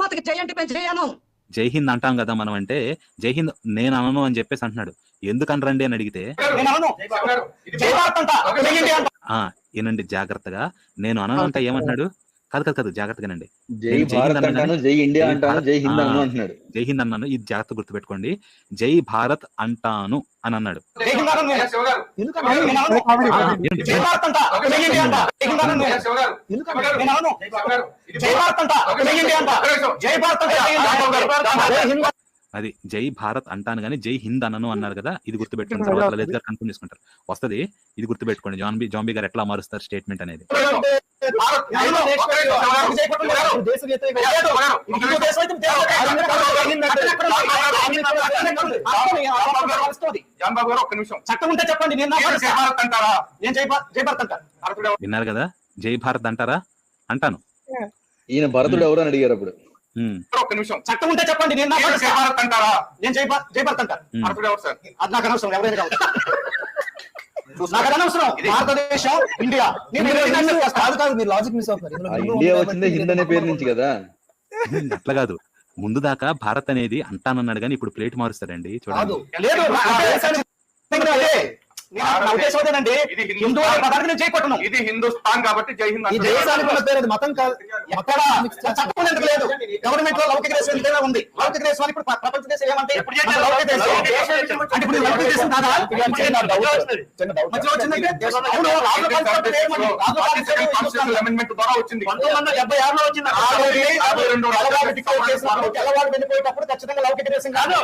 భారత్కి జై అంటే మేము చేయను. జై హింద్ అంటాం కదా మనం, అంటే జై హింద్ నేను అనను అని చెప్పేసి అంటున్నాడు. ఎందుకని రండి అని అడిగితే ఏనండి జాగ్రత్తగా, నేను అనను అంటే ఏమంటున్నాడు, కాదు జాగ్రత్తగానండి, జై భారత్ అంటాను, జై ఇండియా అంటాను, జై హింద్ అన్నాను అంటున్నాడు. జై హింద్ అన్నాను, ఇది జాగ్రత్త గుర్తుపెట్టుకోండి, జై భారత్ అంటాను అని అన్నాడు. అది జై భారత్ అంటాను కానీ జై హింద్ అనను అన్నారు కదా, ఇది గుర్తుపెట్టుకోండి. తర్వాత లలిత్ గారు కన్ఫర్మ్ చేసుకుంటారు, వస్తుంది, ఇది గుర్తుపెట్టుకోండి. జాంబీ గారు ఎట్లా మారుస్తారు స్టేట్మెంట్ అనేది. విన్నారు కదా, జై భారత్ అంటారా, అంటాను. ఈయన భరతుడు ఎవరు అని అడిగారు అప్పుడు. ఒక్క నిమిషం, చట్టం ఉంటే చెప్పండి, నేను జై భారత్ అంటారా, నేను జై భారత్ అంటారు. అది నాకు అనవసరం, ఎవరైనా కాదు, నాకు అనవసరం. భారతదేశం, ఇండియా. కాదు, మీరు లాజిక్ మిస్ అవుతారు. ఇండియా వచ్చిందే హింద్ అనే పేరు నుంచి కదా. అట్లా కాదు, ముందు దాకా భారత్ అనేది అంటానన్నాడు కానీ ఇప్పుడు ప్లేట్ మారుస్తారండి, చూడండి. ఇది హిందుస్థాన్ కాబట్టి జై హింద్. ఈ దేశానికి మతం కాదు, ఎక్కడ చట్టం లేదు. గవర్నమెంట్ లో లౌకిక దేశం ఇంతేలా ఉంది. లౌకిక దేశం ఇప్పుడు ప్రపంచ దేశం ఏమంటే అమెండ్మెంట్ ద్వారా వచ్చింది. 1976లో వచ్చింది. వెళ్ళిపోయేటప్పుడు ఖచ్చితంగా లౌకిక దేశం కాదు.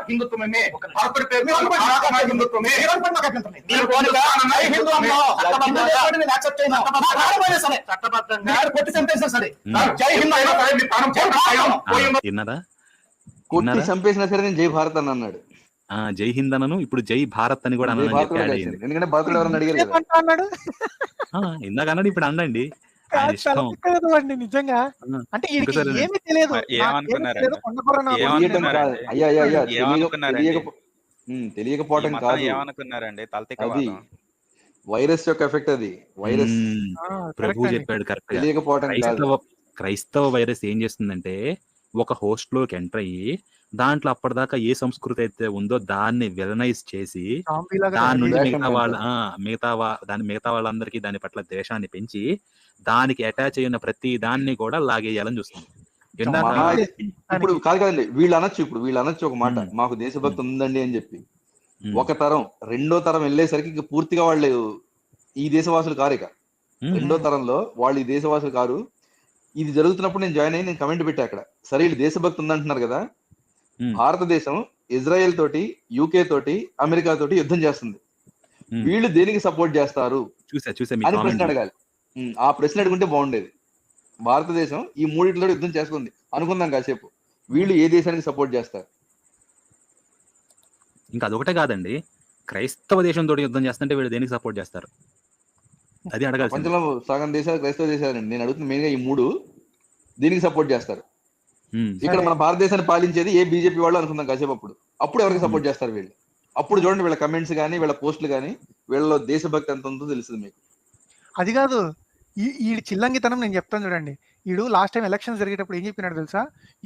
హిందుత్వమే విన్నారా, కొట్టి చంపేసినా సరే నేను జై భారత్ అని అన్నాడు. జై హింద్ అనను, ఇప్పుడు జై భారత్ అని కూడా ఎందుకంటే భరతుడు ఎవరని అడిగారు ఇందాక అన్నాడు, ఇప్పుడు అనండి. నిజంగా అంటే ఏమీ తెలియదు. తెలియకపోవడం కాదు, ఏమనుకున్నారండి, అది వైరస్ యొక్క ఎఫెక్ట్. అది వైరస్ ప్రభు చెప్పాడు కరెక్ట్. తెలియకపోవడం క్రైస్తవ వైరస్ ఏం చేస్తుందంటే, ఒక హోస్ట్ లోకి ఎంటర్ అయ్యి దాంట్లో అప్పటిదాకా ఏ సంస్కృతి అయితే ఉందో దాన్ని విలనైజ్ చేసి దాని నుండి మిగతా వాళ్ళందరికీ దాని పట్ల ద్వేషాన్ని పెంచి దానికి అటాచ్ అయిన ప్రతి దాన్ని కూడా లాగేయాలని చూస్తుంది. ఇప్పుడు కాదండి, వీళ్ళు అనొచ్చు ఒక మాట, మాకు దేశభక్తి ఉందండి అని చెప్పి. ఒక తరం రెండో తరం వెళ్ళేసరికి ఇక పూర్తిగా వాళ్ళు ఈ దేశవాసులు కారు. ఇక రెండో తరంలో వాళ్ళు ఈ దేశవాసులు కారు. ఇది జరుగుతున్నప్పుడు నేను జాయిన్ అయ్యి నేను కమెంట్ పెట్టా అక్కడ, సరే వీళ్ళు దేశభక్తి ఉందంటున్నారు కదా, భారతదేశం ఇజ్రాయెల్ తోటి, యూకే తోటి, అమెరికా తోటి యుద్ధం చేస్తుంది, వీళ్ళు దేనికి సపోర్ట్ చేస్తారు అని ప్రశ్న అడగాలి. ఆ ప్రశ్న అడుగుంటే బాగుండేది. భారతదేశం ఈ మూడిట్లో యుద్ధం చేసుకుంది అనుకుందాం కాసేపు, వీళ్ళు ఏ దేశానికి సపోర్ట్ చేస్తారు? ఇంకా అదొకటే కాదండి, క్రైస్తవ దేశంతో యుద్ధం చేస్తుంటే వీళ్ళు దేనికి సపోర్ట్ చేస్తారు అది అడగాలి. ప్రపంచంలో సగం దేశాలు క్రైస్తవ దేశాలండి. నేను అడుగుతుంది మెయిన్ గా ఈ మూడు దీనికి సపోర్ట్ చేస్తారు. ఇక్కడ మన భారతదేశాన్ని పాలించేది ఏ బీజేపీ వాళ్ళు అనుకుందాం కాసేపు, అప్పుడు ఎవరికి సపోర్ట్ చేస్తారు వీళ్ళు? అప్పుడు చూడండి వీళ్ళ కమెంట్స్ కానీ వీళ్ళ పోస్టులు కానీ వీళ్ళలో దేశభక్తి ఎంత ఉందో తెలుస్తుంది మీకు. అది కాదు, ఈ చిల్లంగితనం నేను చెప్తాను చూడండి. వీడు లాస్ట్ టైం ఎలక్షన్స్ జరిగేటప్పుడు ఏం చెప్పినాడు తెలుసా?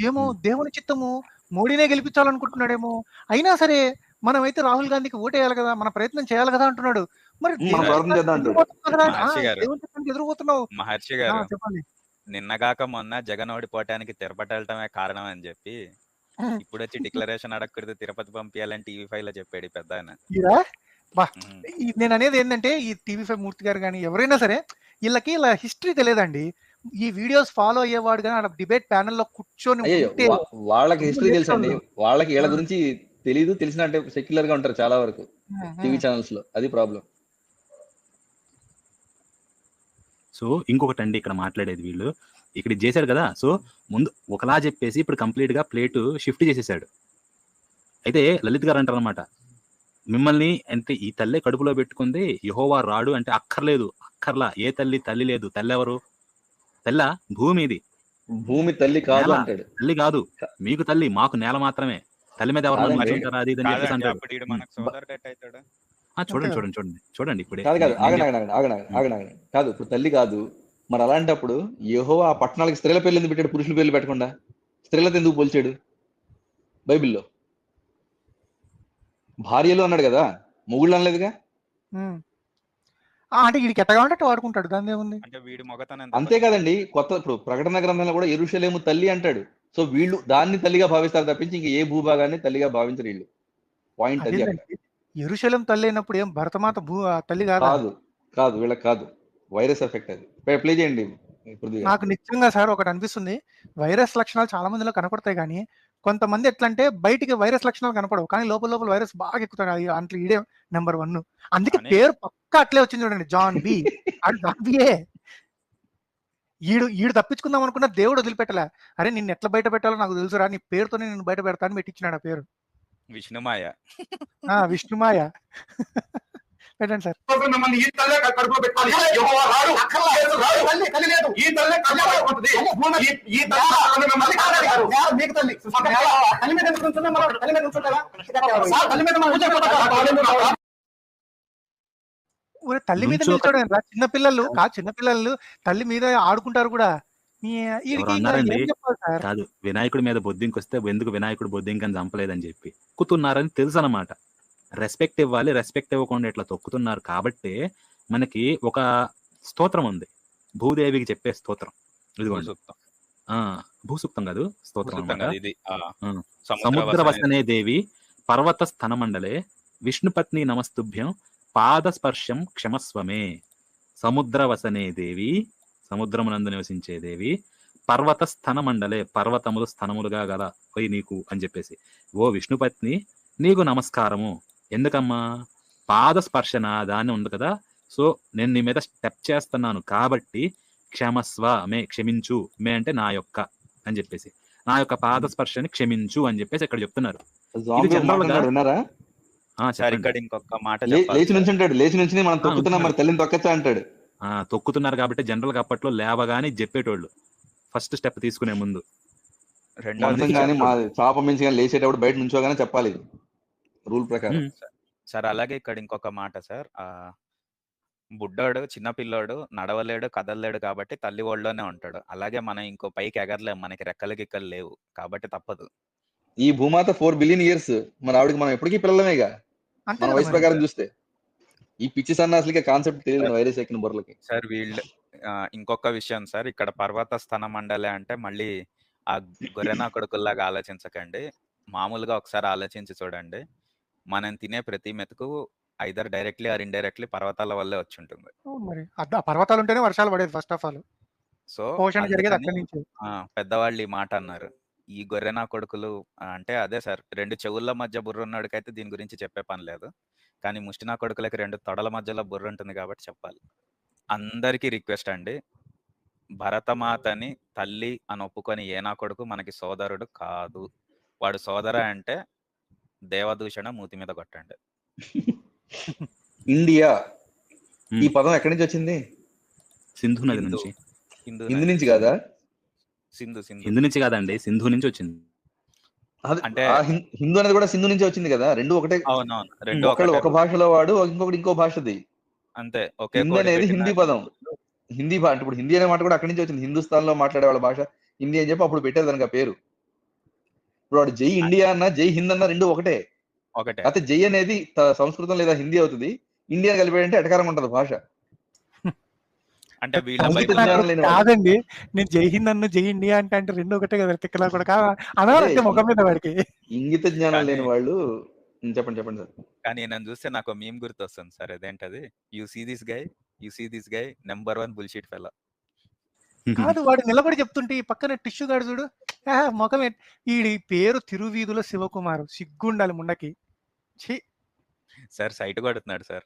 ఏమో దేవుని చిత్తము, మోడీనే గెలిపించాలనుకుంటున్నాడుమో, అయినా సరే మనమైతే రాహుల్ గాంధీకి ఓటేయాలి కదా, మన ప్రయత్నం చేయాలి కదా అంటున్నాడు. మరి ఎదురుపోతున్నావు మహర్షి గారు. చెప్పండి. నిన్నగాక మొన్న జగన్ ఓడిపోవటానికి తిరుపతి వెళ్ళటమే కారణం అని చెప్పి ఇప్పుడు వచ్చి డిక్లరేషన్ అడగకూడదు, తిరుపతి పంపించాలని టీవీ5 లో చెప్పాడు పెద్ద ఆయన. నేను అనేది ఏంటంటే, ఈ టీవీ5 మూర్తి గారు కానీ ఎవరైనా సరే వీళ్ళకి ఇలా హిస్టరీ తెలియదండి. ఈ వీడియోస్ ఫాలో అయ్యేవాడు కానీ డిబేట్ ప్యానెల్ లో కూర్చొని వాళ్ళకి హిస్టరీ తెలుసండి, వాళ్ళకి వీళ్ళ గురించి తెలీదు. తెలిసిన అంటే సెక్యులర్ గా ఉంటారు చాలా వరకు టీవీ ఛానల్స్ లో, అది ప్రాబ్లం. సో ఇంకొకటి అండి, ఇక్కడ మాట్లాడేది వీళ్ళు ఇక్కడ చేశాడు కదా, సో ముందు ఒకలా చెప్పేసి ఇప్పుడు కంప్లీట్ గా ప్లేట్ షిఫ్ట్ చేసేసాడు. అయితే లలిత్ గారు అంటారు అనమాట, మిమ్మల్ని అంటే ఈ తల్లి కడుపులో పెట్టుకుంది, యెహోవా రాడు అంటే అక్కర్లా. ఏ తల్లి లేదు. తల్లి ఎవరు? తెల్ల భూమి ఇది. భూమి తల్లి కాదు నేల అంటాడు. తల్లి కాదు. మీకు తల్లి, మాకు నేల మాత్రమే. తల్లి మీద ఎవరు కాదండి. మర్చుంటారా అది ఇది అని చెప్పేసి కాదండి, అంటాడు. అప్పుడు ఈడు మనకు సోదరుడు ఎట్ అవుతాడు? చూడండి ఇప్పుడే. కాదు నేను ఆగండి. కాదు, ఇప్పుడు తల్లి కాదు. మరి అలాంటప్పుడు యెహోవా ఆ పట్టణాలకి స్త్రీల పేర్లు ఎందుకు పెట్టాడు, పురుషుల పేర్లు పెట్టకుండా? స్త్రీలతో ఎందుకు పోల్చాడు బైబిల్లో? భార్యలు అన్నాడు కదా, మొగుళ్ళు అనలేదుగా. అంటే వీడికి ఎట్ట కావాలంటే అట్ట వాడుకుంటాడు, దాని ఏముంది. అంటే వీడి మొగతనం అంతే కదండి. ఇప్పుడు ప్రకటన గ్రంథంలో కూడా యెరూషలేము తల్లి అంటాడు. సో వీళ్ళు దాన్ని తల్లిగా భావిస్తారు తప్పించి ఇంక ఏ భూభాగాన్ని తల్లిగా భావించరు వీళ్ళు. పాయింట్ అది అక్కడ. యెరూషలేం తల్లి అయినప్పుడు ఏం భరతమాత తల్లి కాదా? కాదు వీళ్ళకి కాదు. వైరస్ ఎఫెక్ట్ అది. ప్లే చేయండి పృథ్వీ గారు. నాకు నిజంగా సార్ ఒకటి అనిపిస్తుంది, వైరస్ లక్షణాలు చాలా మందిలో కనపడతాయి, కానీ కొంతమంది ఎట్లా అంటే బయటికి వైరస్ లక్షణాలు కనపడవు, కానీ లోపల వైరస్ బాగా ఎక్కుతాడు. అంటే ఈడే నెంబర్ 1. అందుకే కానీ- పేరు పక్కా అట్లే వచ్చింది చూడండి, జాన్ బి. అది జాన్ బియే. ఈడు తప్పించుకుందాం అనుకున్న దేవుడు వదిలిపెట్టలే. అరే నిన్ను ఎట్లా బయట పెట్టాలో నాకు తెలుసురా, నీ పేరుతోనే నేను బయట పెడతా అని పెట్టించినాడు ఆ పేరు. విష్ణుమాయ. విష్ణుమాయ. పెట్టండి సార్. మిమ్మల్ని ఈ తల్లే కడుపులో పెట్టుకోవాలి. యెహోవా రాడు. యేసు రాడు. తల్లి లేదు. ఈ తల్లే కడుపులో పెట్టుకుంటుంది. ఈ తల్లి మిమ్మల్ని కాపాడారు. మీకు తల్లి. తల్లి మీద ఎందుకు ఉంచున్నాం మనం? తల్లి మీద ఉంచుంటారా? తల్లి మీద మనం ఉంచకపోతే తల్లి మీద నుంచో నిల్చోడం రా. చిన్నపిల్లలు తల్లి మీద ఆడుకుంటారు కూడా. ఎవరు అన్నారండి? ఏం చెప్పాలి సార్? కాదు, వినాయకుడి మీద బొద్దింకి వస్తే ఎందుకు వినాయకుడు బొద్దింకని చంపలేదని చెప్పి తొక్కుతున్నారని తెలుసు అనమాట. రెస్పెక్ట్ ఇవ్వాలి, రెస్పెక్ట్ ఇవ్వకుండా ఇట్లా తొక్కుతున్నారు కాబట్టి మనకి ఒక స్తోత్రం ఉంది, భూదేవికి చెప్పే స్తోత్రం. ఇదిగోండి, భూసూక్తం. భూసూక్తం కాదు, స్తోత్రం భూసూక్తం అన్నమాట. కాదు ఇది. సముద్రవసనే దేవి పర్వత స్థనమండలే విష్ణుపత్ని నమస్తుభ్యం పాదస్పర్శం క్షమస్వమే. సముద్రవసనే దేవి, సముద్రమునందు నివసించే దేవి, పర్వత స్థన మండలే, పర్వతములు స్థనములుగా గల పోయి నీకు అని చెప్పేసి, ఓ విష్ణుపత్ని నీకు నమస్కారము. ఎందుకమ్మా? పాదస్పర్శన దాన్ని ఉంది కదా, సో నేను నీ మీద స్టెప్ చేస్తున్నాను కాబట్టి క్షమస్వ మే, క్షమించు. మే అంటే నా యొక్క అని చెప్పేసి, నా యొక్క పాదస్పర్శని క్షమించు అని చెప్పేసి ఇక్కడ చెప్తున్నారు. విన్నారా? సార్ ఇక్కడ ఇంకొక మాట లేచి నుంచి అంటాడు, లేచి నుంచి మనం తొక్కుతున్నాం, మరి తల్లిని తొక్కచ్చా అంటాడు. తొక్కుతున్నారు కాబట్టి జనరల్ గా అప్పట్లో లేవగానే చెప్పేటోళ్ళు ఫస్ట్ స్టెప్ తీసుకునే ముందు. చాప మించి కానీ లేచేటప్పుడు బయట నుంచోగానే చెప్పాలి రూల్ ప్రకారం. సార్ అలాగే ఇక్కడ ఇంకొక మాట సార్, బుడ్డోడు చిన్నపిల్లోడు నడవలేడు కదలలేడు కాబట్టి తల్లి ఒళ్ళోనే ఉంటాడు. అలాగే మనం ఇంకో పైకి ఎగరలేము, మనకి రెక్కలు గిక్కలు లేవు కాబట్టి తప్పదు. ఈ భూమాత 4 బిలియన్ ఇయర్స్ మన ఆవిడకి మనం ఎప్పటికీ పిల్లలమేగా మన వయసు ప్రకారం చూస్తే. ఈ పిచ్చి సన్నాసులకి కాన్సెప్ట్ తెలియదు వైరస్ ఎక్కిన బుర్రలకి. సార్ వీళ్ళు ఇంకొక విషయం సార్, ఇక్కడ పర్వత స్థన మండలే అంటే మళ్ళీ ఆ గొర్రెనా కొడుకుల్లాగా ఆలోచించకండి. మామూలుగా ఒకసారి ఆలోచించి చూడండి, మనం తినే ప్రతి మెతుకు ఐదర్ డైరెక్ట్లీ ఆర్ ఇండైరెక్ట్లీ పర్వతాల వల్లే వచ్చి ఉంటుంది. మరి పర్వతాలు ఉంటేనే వర్షాలు పడేది ఫస్ట్ ఆఫ్ ఆల్. సో పోషణ జరిగేది అక్కడి నుంచి. పెద్దవాళ్ళు ఈ మాట అన్నారు, ఈ గొర్రెనా కొడుకులు అంటే అదే సార్, 2 చెవుల మధ్య బుర్ర ఉన్నోడికైతే దీని గురించి చెప్పే పని లేదు, కానీ ముష్టినా కొడుకులకి 2 తొడల మధ్యలో బుర్ర ఉంటుంది కాబట్టి చెప్పాలి. అందరికీ రిక్వెస్ట్ అండి, భరతమాతని తల్లి అని ఒప్పుకొని ఏనా కొడుకు మనకి సోదరుడు కాదు. వాడు సోదర అంటే దేవదూషణ మూతి మీద కొట్టండి. ఇండియా ఈ పదం ఎక్కడి నుంచి వచ్చింది? సింధు నది నుంచి. హిందూ నుంచి కాదా? హిందూ నుంచి కాదండి, సింధు నుంచి వచ్చింది. అంటే హిందూ అనేది కూడా సింధు నుంచి వచ్చింది కదా, రెండు ఒకటే. అవునవును, ఒకళ్ళు ఒక భాషలో వాడు, ఇంకొకటి ఇంకో భాషది. అంతే. హిందీ అనేది హిందీ పదం. హిందీ ఇప్పుడు హిందీ అనే మాట కూడా అక్కడి నుంచి వచ్చింది. హిందుస్థాన్ లో మాట్లాడే వాళ్ళ భాష హిందీ అని చెప్పి అప్పుడు పెట్టారు దానికి ఆ పేరు. ఇప్పుడు వాడు జై ఇండియా అన్న జై హింద్ అన్న రెండు ఒకటే. అయితే జై అనేది సంస్కృతం లేదా హిందీ అవుతుంది, ఇండియా కలిపాడంటే ఎటకారంగా ఉంటది భాష. అంటే కాదండి, నేను జై హింద్ అన్న జై ఇండియా అంటే రెండు ఒకటే కదా, తిక్కలా కూడా అనాలంటే ముఖం మీద వాడికి ఇంగిత జ్ఞానం లేని వాళ్ళు. చెప్పండి సార్. కానీ నన్ను చూస్తే నాకు మీమ్ గుర్తు వస్తుంది సార్, అదేంటది, you see this guy number 1 bullshit fellow. కాదు, వాడు నిలబడి చెప్తుంటే ఈ పక్కన టిష్యూ గాడు చూడు, ముఖం ఈ పేరు తిరువీధుల శివకుమారు, సిగ్గుండాలి ముండకి. సార్ సైట్ కొడుతున్నాడు సార్.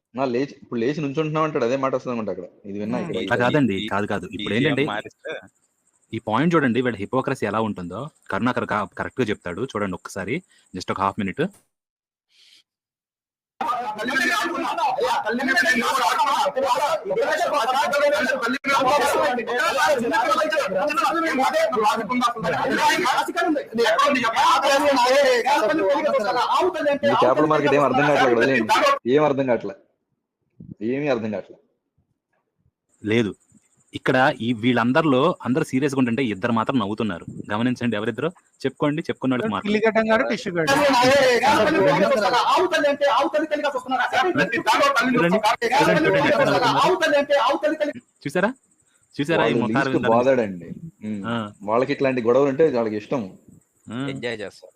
ఇప్పుడు లేచి నుంచుంటున్నాం అంటాడు, అదే మాట వస్తుంది అనమాట అక్కడ. ఇది విన్నా కాదండి, కాదు. ఇప్పుడు ఏంటంటే ఈ పాయింట్ చూడండి, వీళ్ళ హిపోక్రసీ ఎలా ఉంటుందో కరుణాకర్ కరెక్ట్ గా చెప్తాడు. చూడండి ఒక్కసారి, జస్ట్ ఒక హాఫ్ మినిట్. క్యాపిటల్ మార్కెట్ ఏం అర్థం కావట్లేదు, ఏం అర్థం కావట్లే, ఏమీ అర్థం కావట్లే. లేదు ఇక్కడ వీళ్ళందరిలో అందరూ సీరియస్ గా ఉంటుంటే ఇద్దరు మాత్రం నవ్వుతున్నారు. గమనించండి, ఎవరిద్దరు చెప్పుకోండి, చెప్పుకున్న వాళ్ళకి మాట్లాడు. పిల్లిగడ్డం గారు టిష్యూ గారు. చూసారా చూసారా ఈ మొత్తారు బాధాడండి. వాళ్ళకి ఇట్లాంటి గొడవలు అంటే వాళ్ళకి ఇష్టం, ఎంజాయ్ చేస్తారు.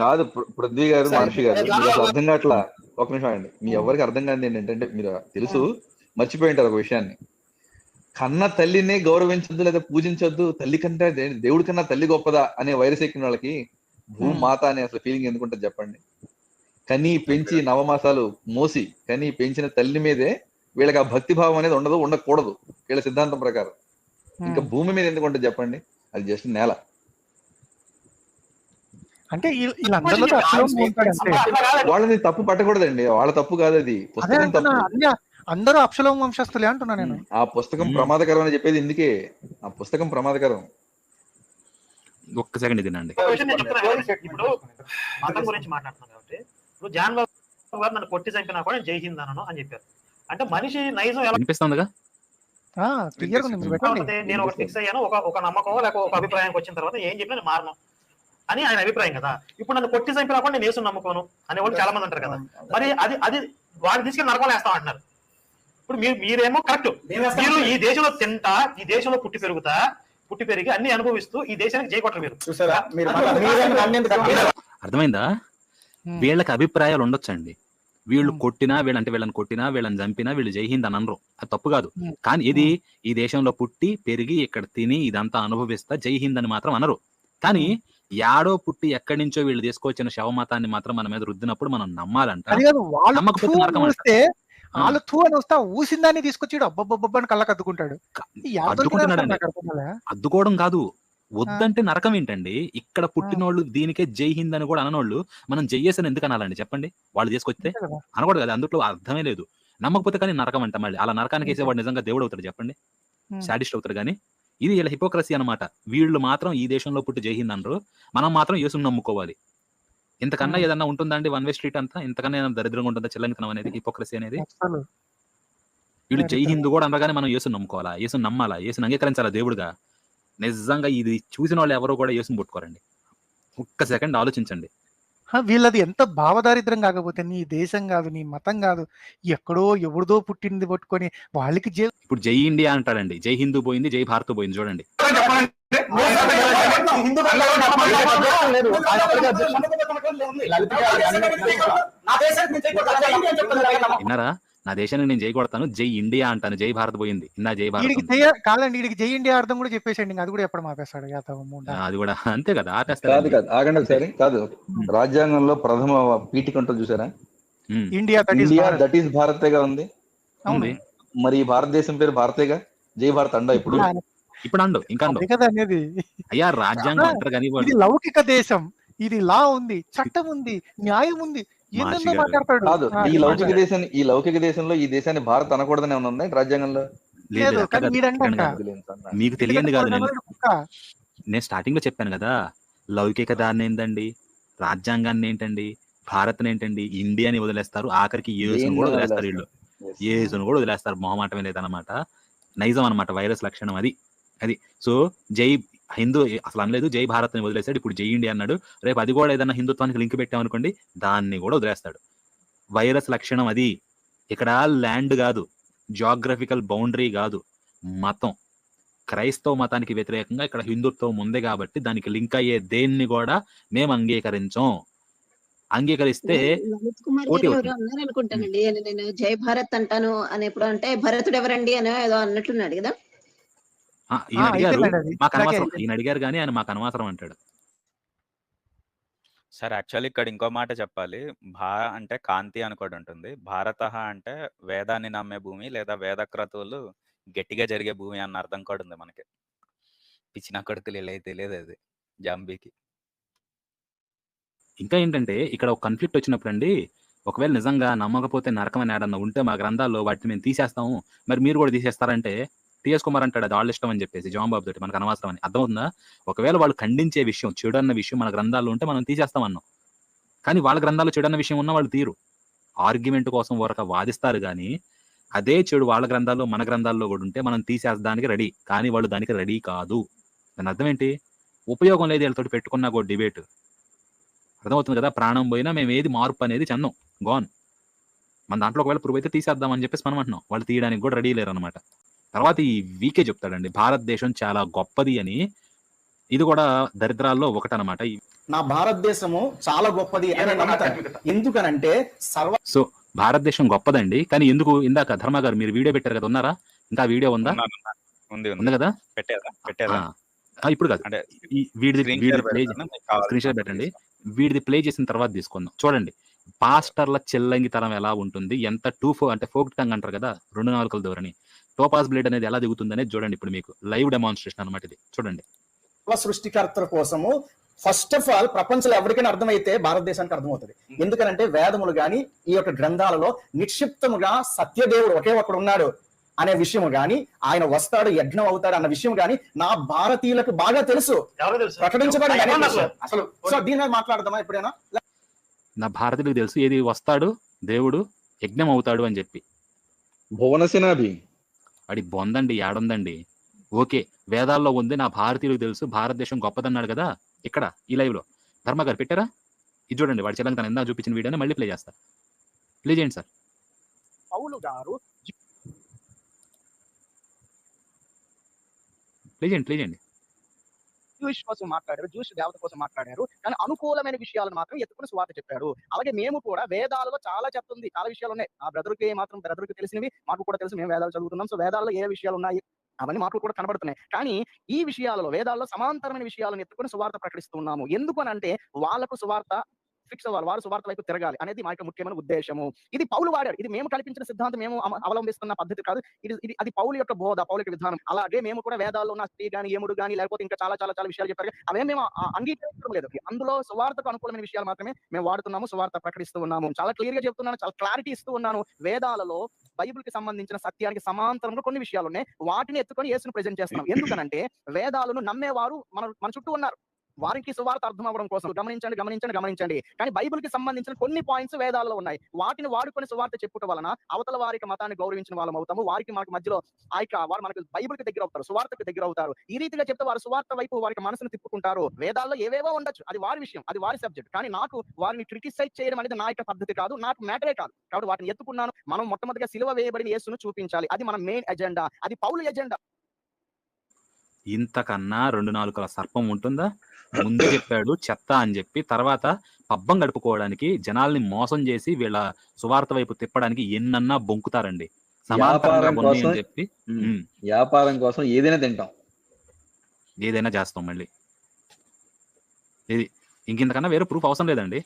కాదు పృథ్వీ గారు, మహర్షి గారు, మీరు అర్థం కావట్లా. ఒక నిమిషం అండి, మీ ఎవరికి అర్థం కాదు ఏంటంటే, మీరు తెలుసు మర్చిపోయి ఉంటారు ఒక విషయాన్ని. కన్న తల్లినే గౌరవించద్దు లేదా పూజించొద్దు, తల్లి కంటే దేవుడి కన్నా తల్లి గొప్పదా అనే వైరస్ ఎక్కిన వాళ్ళకి భూమాత అనే అసలు ఫీలింగ్ ఎందుకుంటుంది చెప్పండి. కని పెంచి నవమాసాలు మోసి కని పెంచిన తల్లి మీదే వీళ్ళకి ఆ భక్తి భావం అనేది ఉండదు, ఉండకూడదు వీళ్ళ సిద్ధాంతం ప్రకారం. ఇంకా భూమి మీద ఎందుకు ఉంటుంది చెప్పండి, అది జస్ట్ నేల. అంటే వాళ్ళని తప్పు పట్టకూడదండి, వాళ్ళ తప్పు కాదు, అది పుస్తకం తప్పు. అందరూ అప్షలోం వంశస్థులే అంటున్నా నేను. ఆ పుస్తకం ప్రమాదకరం అని చెప్పేది ఇందుకే, ఆ పుస్తకం ప్రమాదకరం. ఒక్క సెకండ్ తినండి. ఇప్పుడు మతం గురించి మాట్లాడుతున్నాం కాబట్టి, ఇప్పుడు జాన్ బాబు గారు నన్ను కొట్టి చంపినా కూడా జై హింద్ అనను అని చెప్పారు. అంటే మనిషి నైజం ఎలా అనిపిస్తుందిగా, నేను ఒక ఫిక్స్ అయ్యాను, ఒక నమ్మకం లేక ఒక అభిప్రాయానికి వచ్చిన తర్వాత ఏం చెప్పినా నేను మారను అని ఆయన అభిప్రాయం కదా. ఇప్పుడు నన్ను కొట్టి చంపినా కూడా నేను యేసుని నమ్ముకోను అనేవాళ్ళు చాలా మంది అంటారు కదా. మరి అది వాడిని తీసుకెళ్ళి నరకం వేస్తాం అంటున్నారు. ఇప్పుడు మీరేమో కరెక్ట్, మీరు ఈ దేశంలో తింటా, ఈ దేశంలో పుట్టి పెరిగి అన్ని అనుభవిస్తూ ఈ దేశానికి జై కొట్టరు మీరు. అర్థమైందా? వీళ్ళకి అభిప్రాయాలు ఉండొచ్చండి. వీళ్ళు కొట్టినా వీళ్ళని కొట్టినా వీళ్ళని చంపినా వీళ్ళు జై హింద్ అని అనరు, అది తప్పు కాదు. కానీ ఇది ఈ దేశంలో పుట్టి పెరిగి ఇక్కడ తిని ఇదంతా అనుభవిస్తా జై హింద్ అని మాత్రం అనరు. కానీ యాడో పుట్టి ఎక్కడి నుంచో వీళ్ళు తీసుకొచ్చిన శవమతాన్ని మాత్రం మన మీద రుద్దినప్పుడు మనం నమ్మాలంట. నమ్మకపోతే నరకం అంట. వాళ్ళు తూ అని వస్తా ఊసిందాన్ని తీసుకొచ్చి అబ్బబ్బబ్బని కళ్ళకి అద్దుకుంటాడు. అద్దుకోవడం కాదు, వద్దంటే నరకం ఏంటండి? ఇక్కడ పుట్టినోళ్ళు దీనికే జై హింద్ అని కూడా అననోళ్ళు మనం జయ్యేసని ఎందుకు అనాలండి చెప్పండి? వాళ్ళు తీసుకొస్తే అనకూడదు కదా, అందులో అర్థమే లేదు. నమ్మకపోతే కానీ నరకం అంట. మళ్ళీ అలా నరకానికి వేసేవాడు నిజంగా దేవుడు అవుతాడు చెప్పండి? సాడిస్ట్ అవుతాడు. కానీ ఇది ఇలా హిపోక్రసీ అనమాట. వీళ్ళు మాత్రం ఈ దేశంలో పుట్టి జై హింద్ అనరు, మనం మాత్రం యేసుని నమ్ముకోవాలి. ఇంతకన్నా ఏదన్నా ఉంటుందా అండి? వన్ వే స్ట్రీట్ అంతా ఇంతకన్నా ఏదైనా దరిద్రంగా ఉంటుందా చిల్లంగితనం అనేది, హిపోక్రసీ అనేది? వీళ్ళు జై హింద్ కూడా అనగానే మనం యేసుని నమ్ముకోవాలా, యేసుని నమ్మాలా, యేసుని అంగీకరించాలా దేవుడుగా? నిజంగా ఇది చూసిన వాళ్ళు ఎవరో కూడా యేసుని పుట్టుకోరండి. ఒక్క సెకండ్ ఆలోచించండి. వీళ్ళది ఎంత భావదారిద్రం కాకపోతే, నీ దేశం కాదు, నీ మతం కాదు, ఎక్కడో ఎవరిదో పుట్టింది పట్టుకొని వాళ్ళకి ఇప్పుడు జై ఇండియా అంటారండి, జై హిందూ పోయింది, జై భారత్ పోయింది. చూడండి విన్నారా? నా దేశానికి నేను జై కొడతాను, జై ఇండియా అంటాను, జై భారత్ పోయింది. ఇందా జై భారత్ కాదండి, వీడికి జై ఇండియా అర్థం కూడా చెప్పేసండి, అది కూడా ఎప్పుడు మాపేస్తాడు. అది కూడా అంతే కదా. ఆగండి ఒకసారి. కాదు, రాజ్యాంగంలో ప్రథమ పీఠిక ఉంటుంది చూసారా, ఇండియా దట్ ఈస్ భారతేగా ఉంది. మరి భారతదేశం పేరు భారతేగా, జై భారత్ అండ ఇప్పుడు అండు ఇంకా కదా అనేది. అయ్యా రాజ్యాంగం అంటారు కానీ ఇది లౌకిక దేశం, ఇది లా ఉంది, చట్టం ఉంది, న్యాయం ఉంది. కాదు, ఈ లౌకిక దేశంలో ఈ దేశాన్ని భారత్ అనకూడదని ఏమన్నా ఉంది రాజ్యాంగంలో? మీకు తెలియంది కాదు. నేను స్టార్టింగ్ లో చెప్పాను కదా, లౌకిక దాన్ని ఏంటండి, రాజ్యాంగాన్ని ఏంటండి, భారత్ ఏంటండి, ఇండియాని వదిలేస్తారు, ఆఖరికి యేసును కూడా వదిలేస్తారు. వీళ్ళు యేసును కూడా వదిలేస్తారు, మొహమాటమే లేదన్నమాట. నైజం అనమాట, వైరస్ లక్షణం అది. సో జై హిందూ అసలు అనలేదు, జై భారత్ అని వదిలేస్తాడు. ఇప్పుడు జై ఇండియా అన్నాడు, రేపు అది కూడా ఏదన్నా హిందుత్వానికి లింక్ పెట్టామనుకోండి, దాన్ని కూడా వదిలేస్తాడు. వైరస్ లక్షణం అది. ఇక్కడ ల్యాండ్ కాదు, జాగ్రఫికల్ బౌండరీ కాదు, మతం. క్రైస్తవ మతానికి వ్యతిరేకంగా ఇక్కడ హిందుత్వం ఉంది కాబట్టి దానికి లింక్ అయ్యే దేన్ని కూడా మేము అంగీకరించాం. అంగీకరిస్తే అనుకుంటానండి. నేను జై భారత్ అంటాను అని ఎప్పుడు అంటే, భరతుడు ఎవరండి అని ఏదో అన్నట్లున్నాడు కదా. ఈయన అడిగారు, మాకు అనవసరం. ఈయన అడిగారు కానీ ఆయన మాకు అనవసరం అంటాడు. సార్ యాక్చువల్లీ ఇక్కడ ఇంకో మాట చెప్పాలి. అంటే కాంతి అని కూడా ఉంటుంది. భారత అంటే వేదాన్ని నమ్మే భూమి లేదా వేద క్రతువులు గట్టిగా జరిగే భూమి అన్న అర్థం కూడా ఉంది మనకి. పిచ్చిన కొడుకులు ఇలా తెలియదు అది జాంబీకి. ఇంకా ఏంటంటే ఇక్కడ ఒక కన్‌ఫ్లిక్ట్ వచ్చినప్పుడండి, ఒకవేళ నిజంగా నమ్మకపోతే నరకం అని ఏడన్నా ఉంటే మా గ్రంథాల్లో వాటిని మేము తీసేస్తాము. మరి మీరు కూడా తీసేస్తారంటే, టీఎస్ కుమార్ అంటాడు అది వాళ్ళ ఇష్టం అని చెప్పేసి జాన్ బాబు తోటి మనకు అనవసరం అని. అర్థమవుతుందా? ఒకవేళ వాళ్ళు ఖండించే విషయం, చెడు అన్న విషయం మన గ్రంథాల్లో ఉంటే మనం తీసేస్తాం అన్నాం. కానీ వాళ్ళ గ్రంథాల్లో చెడు అన్న విషయం ఉన్నా వాళ్ళు తీరు. ఆర్గ్యుమెంట్ కోసం ఊరక వాదిస్తారు గానీ, అదే చెడు వాళ్ళ గ్రంథాల్లో, మన గ్రంథాల్లో కూడా ఉంటే మనం తీసేయడానికి రెడీ. కానీ వాళ్ళు దానికి రెడీ కాదు. దాని అర్థం ఏంటి? ఉపయోగం లేదు వీళ్ళతోటి పెట్టుకున్న ఒక డిబేట్. అర్థమవుతుంది కదా? ప్రాణం పోయినా మేము ఏది మార్పు అనేది చెందాం. గాన్. మన దాంట్లో ఒకవేళ ప్రూవ్ అయితే తీసేద్దాం అని చెప్పేసి మనం అంటున్నాం. వాళ్ళు తీయడానికి కూడా రెడీ లేరు అనమాట. తర్వాత ఈ వీకే చెప్తాడండి భారతదేశం చాలా గొప్పది అని. ఇది కూడా దరిద్రాల్లో ఒకటనమాట. నా భారతదేశము చాలా గొప్పది అని నేను నమ్ముతాను. ఎందుకనంటే సో భారతదేశం గొప్పదండి. కానీ ఎందుకు ఇందాక ధర్మ గారు మీరు వీడియో పెట్టారు కదా, ఉన్నారా? ఇంకా వీడియో ఉందా? ఉంది కదా? పెట్టేదా? ఇప్పుడు కాదు. అంటే వీడిది స్క్రీన్ షేర్ పెట్టండి. వీడిది ప్లే చేసిన తర్వాత తీసుకుందాం. చూడండి పాస్టర్ల చెల్లంగితనం ఎలా ఉంటుంది, ఎంత అంటే ఫోక్ టంగ్ అంటారు కదా, 2 నాలుకల ధోరణి, టోపాస్ బ్లేడ్ అనేది ఎలా దిగుతుంది అనేది చూడండి. ఇప్పుడు మీకు లైవ్ డెమాన్స్ట్రేషన్ అనమాట ఇది. చూడండి. సృష్టికర్తల కోసము ఫస్ట్ ఆఫ్ ఆల్ ప్రపంచంలో ఎవరికైనా అర్థమైతే భారతదేశానికి అర్థమవుతుంది. ఎందుకనంటే వేదములు గాని ఈ యొక్క గ్రంథాలలో నిక్షిప్తముగా సత్యదేవుడు ఒకే ఒకడు ఉన్నాడు అనే విషయం గాని, ఆయన వస్తాడు యజ్ఞం అవుతాడు అన్న విషయం గాని నా భారతీయులకు బాగా తెలుసు, ప్రకటించబడింది అనే విషయం. అసలు సో దీని మీద మాట్లాడదామా ఎప్పుడైనా? నా భారతీయులకు తెలుసు ఏది వస్తాడు, దేవుడు యజ్ఞం అవుతాడు అని చెప్పి. భువనసేనాభి అడి బొందండి, ఏడుందండి. ఓకే, వేదాల్లో ఉంది, నా భారతీయులకు తెలుసు, భారతదేశం గొప్పదన్నాడు కదా. ఇక్కడ ఈ లైవ్ లో ధర్మ గారు పెట్టారా? ఇది చూడండి, వాడి చెల్లంగా తను ఎందా చూపించిన వీడియోని మళ్ళీ ప్లే చేస్తా. ప్లే చేయండి సార్. పౌలు గారు ప్లే చేయండి. జూయిష్ కోసం మాట్లాడారు, జూయిష్ దేవత కోసం మాట్లాడారు, కానీ అనుకూలమైన విషయాలను మాత్రం ఎత్తుకుని సువార్త చెప్పాడు. అలాగే మేము కూడా వేదాలలో చాలా చెప్తుంది, చాలా విషయాలు ఉన్నాయి. ఆ బ్రదర్కి తెలిసినవి మాకు కూడా తెలుసు, మేము వేదాలు చదువుతున్నాం. సో వేదాల్లో ఏ విషయాలు ఉన్నాయి అవన్నీ మాకు కూడా కనబడుతున్నాయి. కానీ ఈ విషయాలలో వేదాల్లో సమాంతరమైన విషయాలను ఎత్తుకుని సువార్త ప్రకటిస్తున్నాము. ఎందుకు అంటే వాళ్ళకు సువార్త ఫిక్స్ అవ్వాలి, వారు సువార్త వైపు తిరగాలి అనేది మా యొక్క ముఖ్యమైన ఉద్దేశము. ఇది పౌలు వాడాడు, ఇది మేము కల్పించిన సిద్ధాంతం, మేము అవలంబిస్తున్న పద్ధతి కాదు. ఇది అది పౌలు యొక్క బోధ, పౌలు యొక్క విధానం. అలాగే మేము కూడా వేదాల్లో ఉన్న స్త్రీ గాని, యముడు గాని, లేకపోతే ఇంకా చాలా చాలా చాలా విషయాలు చెప్పారు, అవే మేము అంగీకరించడం లేదు. అందులో సువార్తకు అనుకూలమైన విషయాలు మాత్రమే మేము వాడుతున్నాము, సువార్త ప్రకటిస్తూ ఉన్నాము. చాలా క్లియర్ గా చెప్తున్నాను, చాలా క్లారిటీ ఇస్తూ ఉన్నాను. వేదాలలో బైబిల్ కి సంబంధించిన సత్యానికి సమాంతరంగా కొన్ని విషయాలు ఉన్నాయి, వాటిని ఎత్తుకొని యేసును ప్రెజెంట్ చేస్తున్నాం. ఎందుకనంటే వేదాలను నమ్మేవారు మన చుట్టూ ఉన్నారు, వారికి సువార్త అర్థం అవ్వడం కోసం. గమనించండి. కానీ బైబిల్ కి సంబంధించిన కొన్ని పాయింట్స్ వేదాల్లో ఉన్నాయి, వాటిని వాడుకొని సువార్త చెప్పుట వలన అవతల వారికి మతాన్ని గౌరవించిన వాళ్ళం అవుతాము. వారికి మనకు మధ్యలో వారు మనకు బైబిల్ కి దగ్గర అవుతారు, సువార్తకు దగ్గర అవుతారు. ఈ రీతిగా చెప్తే వారు సువార్త వైపు వారికి మనసును తిప్పుకుంటారు. వేదాల్లో ఏవేవో ఉండొచ్చు, అది వారి విషయం, అది వారి సబ్జెక్ట్. కానీ నాకు వారిని క్రిటిసైజ్ చేయడం అనేది నా యొక్క పద్ధతి కాదు, నాకు మ్యాటరే కాదు. కాబట్టి వాటిని ఎత్తుకున్నాను. మనం మొట్టమొదటిగా సిలువ వేయబడిన యేసును చూపించాలి, అది మన మెయిన్ ఎజెండా, అది పౌలు ఎజెండా. ఇంతకన్నా 2 నాలుకల సర్పం ఉంటుందా? ముందు చెప్పాడు చెత్త అని చెప్పి, తర్వాత పబ్బం గడుపుకోవడానికి జనాల్ని మోసం చేసి వీళ్ళ సువార్త వైపు తిప్పడానికి ఎన్నన్నా బొంకుతారండి. వ్యాపారం కోసం ఏదైనా తింటాం, ఏదైనా చేస్తాం. మళ్ళీ ఇది ఇంతకన్నా వేరే ప్రూఫ్ అవసరం లేదండి.